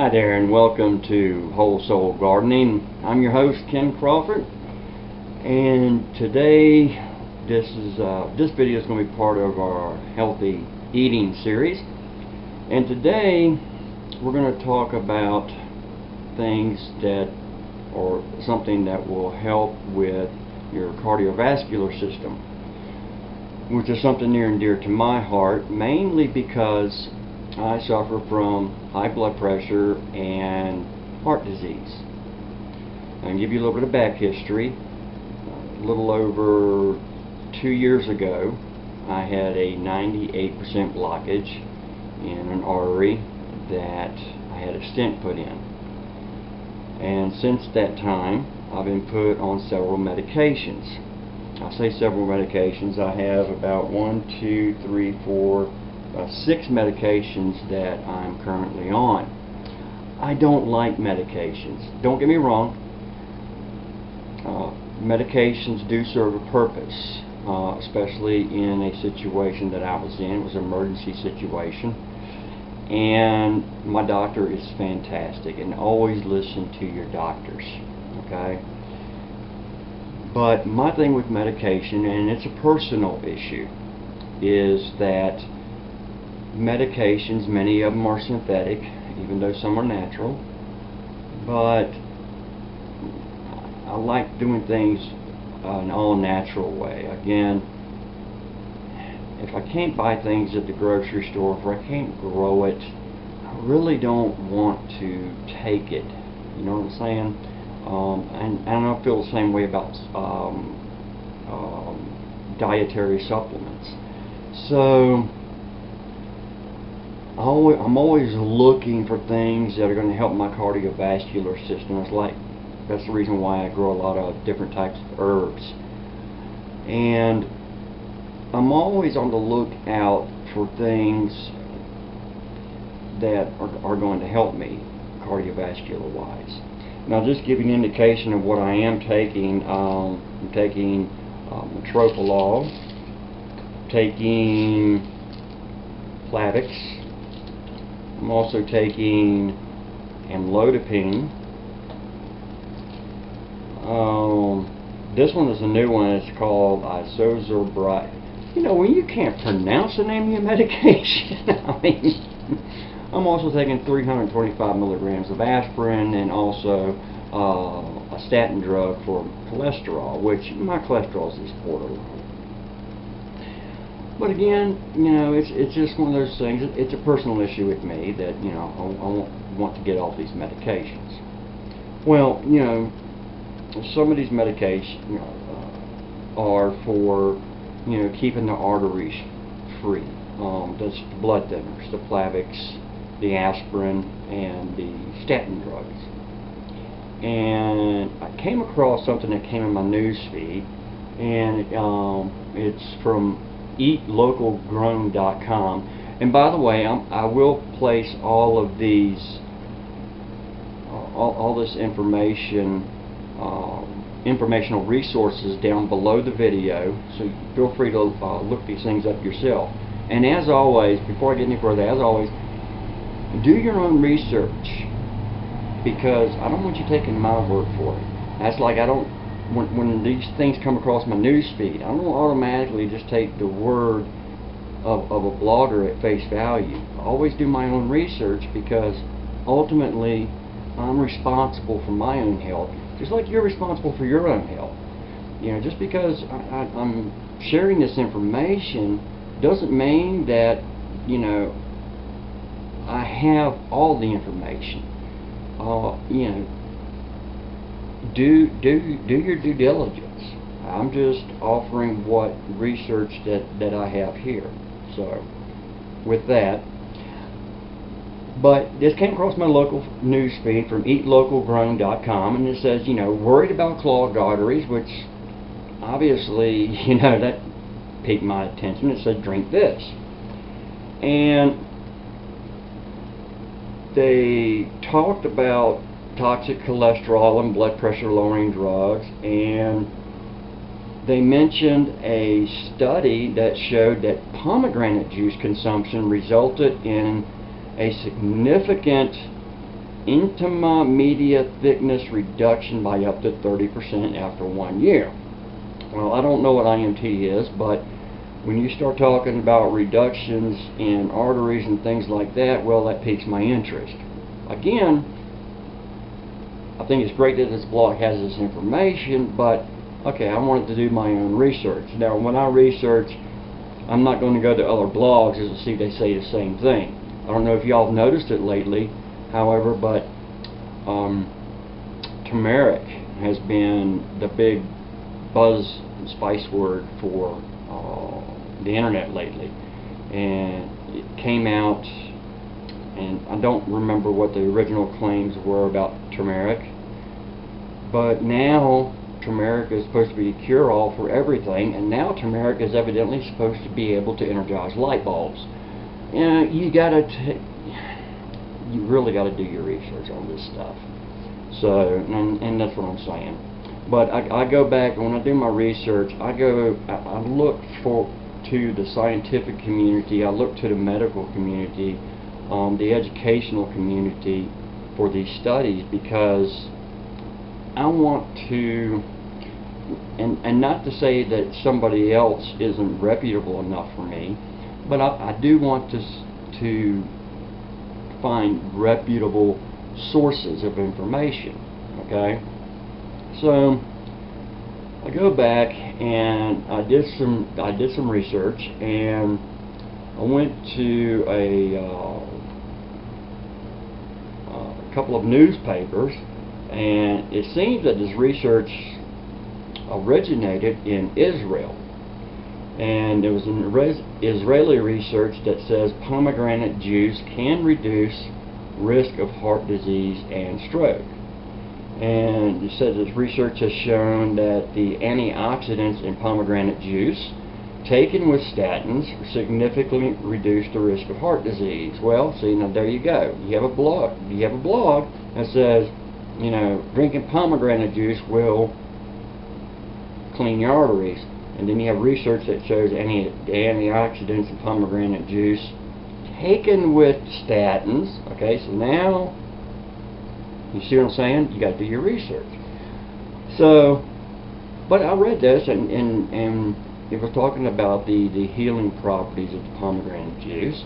Hi there, and welcome to Whole Soul Gardening. I'm your host, Ken Crawford, and today this video is going to be part of our healthy eating series. And today we're going to talk about things or something that will help with your cardiovascular system, which is something near and dear to my heart, mainly because I suffer from high blood pressure and heart disease. I'll give you a little bit of back history. A little over 2 years ago, I had a 98% blockage in an artery that I had a stent put in. And since that time, I've been put on several medications. I say several medications. I have about 6 medications that I'm currently on. I don't like medications. Don't get me wrong. Medications do serve a purpose, especially in a situation that I was in. It was an emergency situation. And my doctor is fantastic, and always listen to your doctors, okay? But my thing with medication, and it's a personal issue, is that medications, many of them are synthetic, even though some are natural, but I like doing things an all-natural way. Again, if I can't buy things at the grocery store, if I can't grow it, I really don't want to take it. You know what I'm saying? And I feel the same way about dietary supplements. So I'm always looking for things that are going to help my cardiovascular system. That's the reason why I grow a lot of different types of herbs. And I'm always on the lookout for things that are going to help me cardiovascular wise. Now, just give you an indication of what I am taking. I'm taking metoprolol, taking Plavix. I'm also taking amlodipine. This one is a new one. It's called Isozobrite. You know, when you can't pronounce the name of your medication, I mean, I'm also taking 325 milligrams of aspirin and also a statin drug for cholesterol, which my cholesterol is borderline. But again, you know, it's just one of those things. It's a personal issue with me that, you know, I want to get off these medications. Well, you know, some of these medications are for, you know, keeping the arteries free. That's the blood thinners, the Plavix, the aspirin, and the statin drugs. And I came across something that came in my news feed, and it's from eatlocalgrown.com. And by the way, I will place all of these, all this informational resources down below the video, so feel free to look these things up yourself. And as always, before I get any further, as always, do your own research, because I don't want you taking my word for it. That's like when these things come across my news feed, I don't automatically just take the word of a blogger at face value. I always do my own research, because ultimately I'm responsible for my own health, just like you're responsible for your own health. You know, just because I'm sharing this information doesn't mean that, you know, I have all the information. You know, do your due diligence. I'm just offering what research that I have here. So, with that, but this came across my local news feed from eatlocalgrown.com, and it says, you know, worried about clogged arteries, which obviously, you know, that piqued my attention. It said, drink this. And they talked about toxic cholesterol and blood pressure lowering drugs, and they mentioned a study that showed that pomegranate juice consumption resulted in a significant intima media thickness reduction by up to 30% after 1 year. Well, I don't know what IMT is, but when you start talking about reductions in arteries and things like that, well, that piques my interest. Again, I think it's great that this blog has this information, but okay, I wanted to do my own research. Now, when I research, I'm not going to go to other blogs and see they say the same thing. I don't know if y'all have noticed it lately, however, but turmeric has been the big buzz and spice word for the internet lately, and it came out, and I don't remember what the original claims were about turmeric, but now turmeric is supposed to be a cure-all for everything, and now turmeric is evidently supposed to be able to energize light bulbs. You know, you really got to do your research on this stuff. So, and that's what I'm saying. But I go back, and when I do my research, I look to the scientific community, I look to the medical community, the educational community for these studies, because I want to, and not to say that somebody else isn't reputable enough for me, but I do want to find reputable sources of information. Okay, so I go back and I did some research, and I went to a couple of newspapers, and it seems that this research originated in Israel, and there was an Israeli research that says pomegranate juice can reduce risk of heart disease and stroke. And it says this research has shown that the antioxidants in pomegranate juice taken with statins significantly reduce the risk of heart disease. Well, see, now there you go. You have a blog that says, you know, drinking pomegranate juice will clean your arteries, and then you have research that shows antioxidants in pomegranate juice taken with statins. Okay, so now you see what I'm saying? You got to do your research. So, but I read this, and it was talking about the healing properties of the pomegranate juice,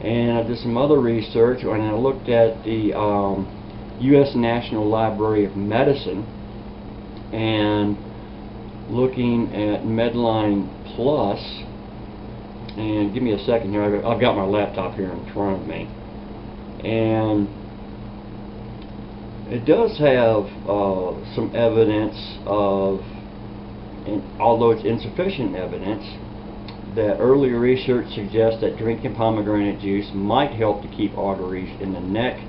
and I did some other research, and I looked at the U.S. National Library of Medicine, and looking at Medline Plus, and give me a second here, I've got my laptop here in front of me, and it does have some evidence of, and although it's insufficient evidence, that earlier research suggests that drinking pomegranate juice might help to keep arteries in the neck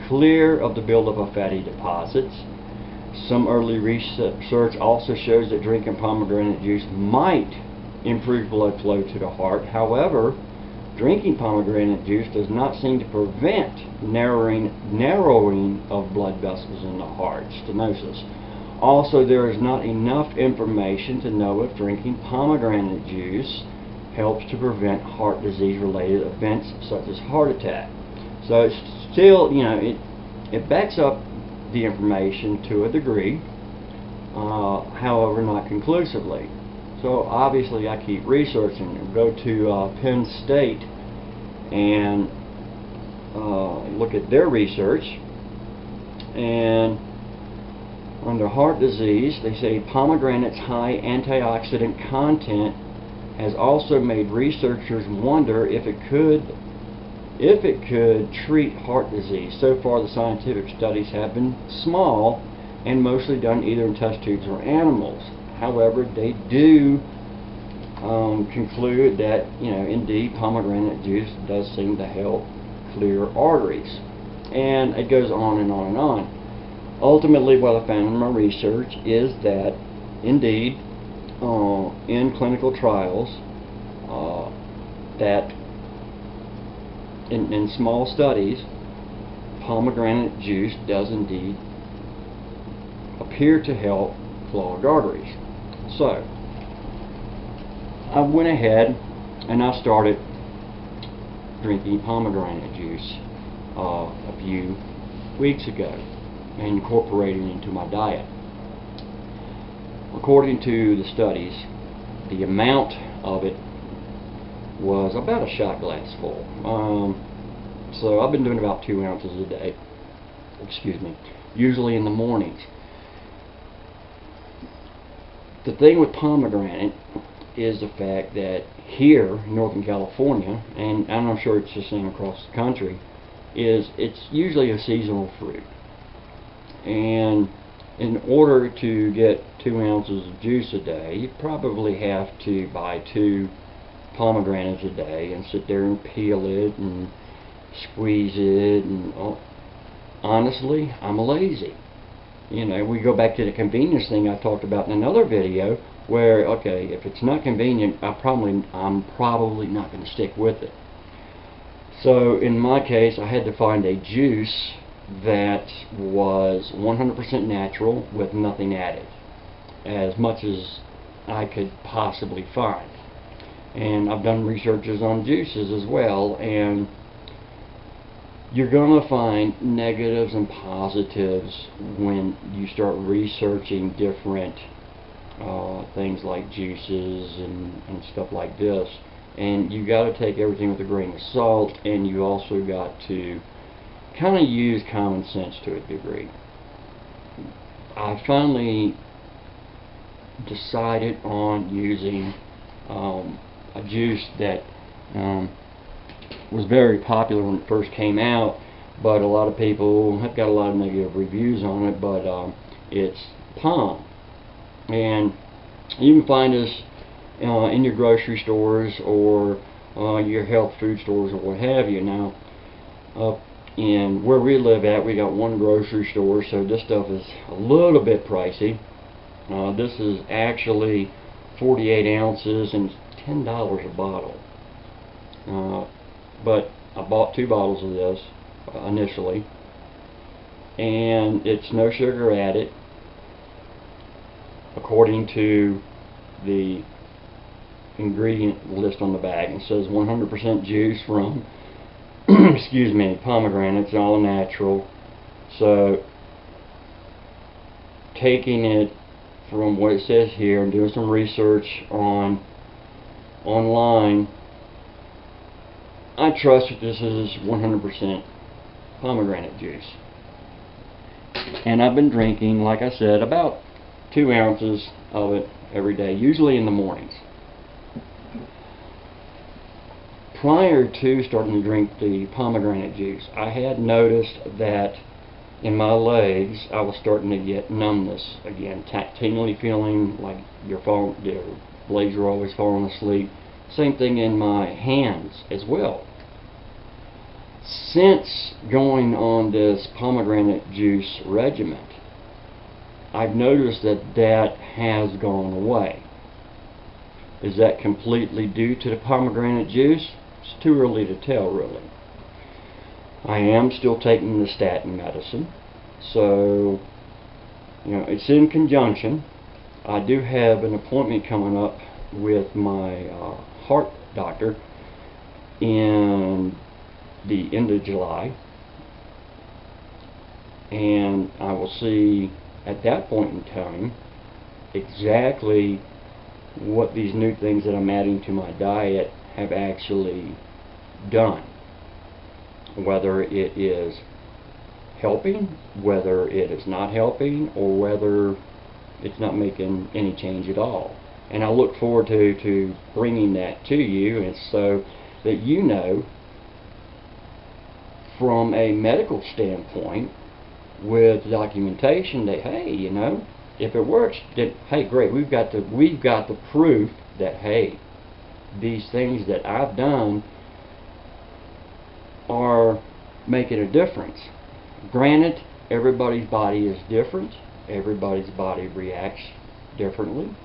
clear of the buildup of fatty deposits. Some early research also shows that drinking pomegranate juice might improve blood flow to the heart. However, drinking pomegranate juice does not seem to prevent narrowing of blood vessels in the heart, stenosis. Also, there is not enough information to know if drinking pomegranate juice helps to prevent heart disease-related events such as heart attack. So it's still, you know, it backs up the information to a degree, however not conclusively. So obviously I keep researching and go to Penn State and look at their research, and under heart disease they say pomegranate's high antioxidant content has also made researchers wonder if it could treat heart disease. So far the scientific studies have been small and mostly done either in test tubes or animals. However, they do conclude that, you know, indeed pomegranate juice does seem to help clear arteries. And it goes on and on and on. Ultimately, what I found in my research is that indeed in clinical trials that in small studies, pomegranate juice does indeed appear to help clog arteries. So I went ahead and I started drinking pomegranate juice a few weeks ago and incorporating it into my diet. According to the studies, the amount of it was about a shot glass full. So I've been doing about 2 ounces a day, usually in the mornings. The thing with pomegranate is the fact that here in Northern California, and I'm sure it's the same across the country, it's usually a seasonal fruit. And in order to get 2 ounces of juice a day, you probably have to buy 2 pomegranates a day and sit there and peel it and squeeze it. And honestly, I'm lazy. You know, we go back to the convenience thing I talked about in another video, where okay, if it's not convenient, I'm probably not going to stick with it. So in my case, I had to find a juice that was 100% natural with nothing added, as much as I could possibly find. And I've done researches on juices as well, and you're going to find negatives and positives when you start researching different things like juices and stuff like this. And you got to take everything with a grain of salt, and you also got to kind of use common sense to a degree. I finally decided on using a juice that was very popular when it first came out, but a lot of people have got a lot of negative reviews on it, but it's POM. And you can find this in your grocery stores or your health food stores or what have you. Now, in where we live at, we got one grocery store, so this stuff is a little bit pricey. This is actually 48 ounces and it's $10 a bottle. But I bought 2 bottles of this initially, and it's no sugar added according to the ingredient list on the bag. It says 100% juice from excuse me, pomegranates, all natural. So taking it from what it says here and doing some research online, I trust that this is 100% pomegranate juice. And I've been drinking, like I said, about 2 ounces of it every day, usually in the mornings. Prior to starting to drink the pomegranate juice, I had noticed that in my legs I was starting to get numbness again, tactilely feeling like your legs are always falling asleep. Same thing in my hands as well. Since going on this pomegranate juice regimen, I've noticed that has gone away. Is that completely due to the pomegranate juice? It's too early to tell, really. I am still taking the statin medicine, so you know it's in conjunction. I do have an appointment coming up with my heart doctor in the end of July, and I will see at that point in time exactly what these new things that I'm adding to my diet have actually done, whether it is helping, whether it is not helping, or whether it's not making any change at all. And I look forward to bringing that to you, and so that you know from a medical standpoint with documentation that, hey, you know, if it works, then hey, great, we've got the proof that, hey, these things that I've done are making a difference. Granted, everybody's body is different, everybody's body reacts differently,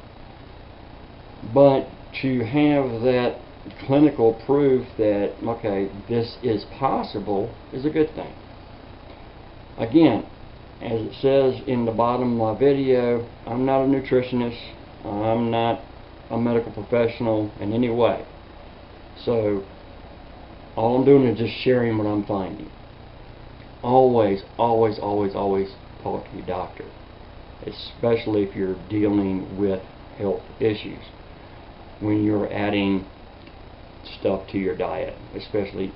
but to have that clinical proof that, okay, this is possible is a good thing. Again, as it says in the bottom of my video, I'm not a nutritionist, I'm not a medical professional in any way. So all I'm doing is just sharing what I'm finding. always, always, always, always talk to your doctor, especially if you're dealing with health issues. When you're adding stuff to your diet, especially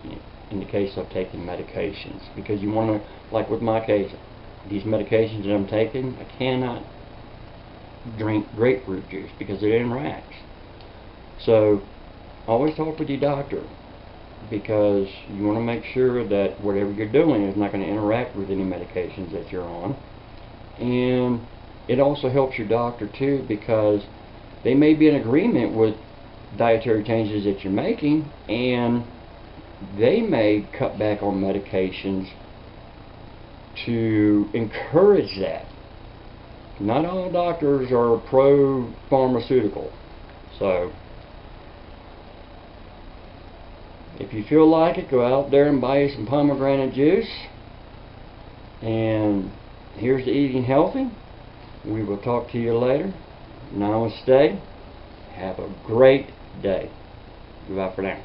in the case of taking medications, because you want to, like with my case, these medications that I'm taking, I cannot drink grapefruit juice because it interacts. So always talk with your doctor, because you want to make sure that whatever you're doing is not going to interact with any medications that you're on. And it also helps your doctor too, because they may be in agreement with dietary changes that you're making, and they may cut back on medications to encourage that. Not all doctors are pro-pharmaceutical. So if you feel like it, go out there and buy you some pomegranate juice. And here's to eating healthy. We will talk to you later. Namaste. Have a great day. Goodbye for now.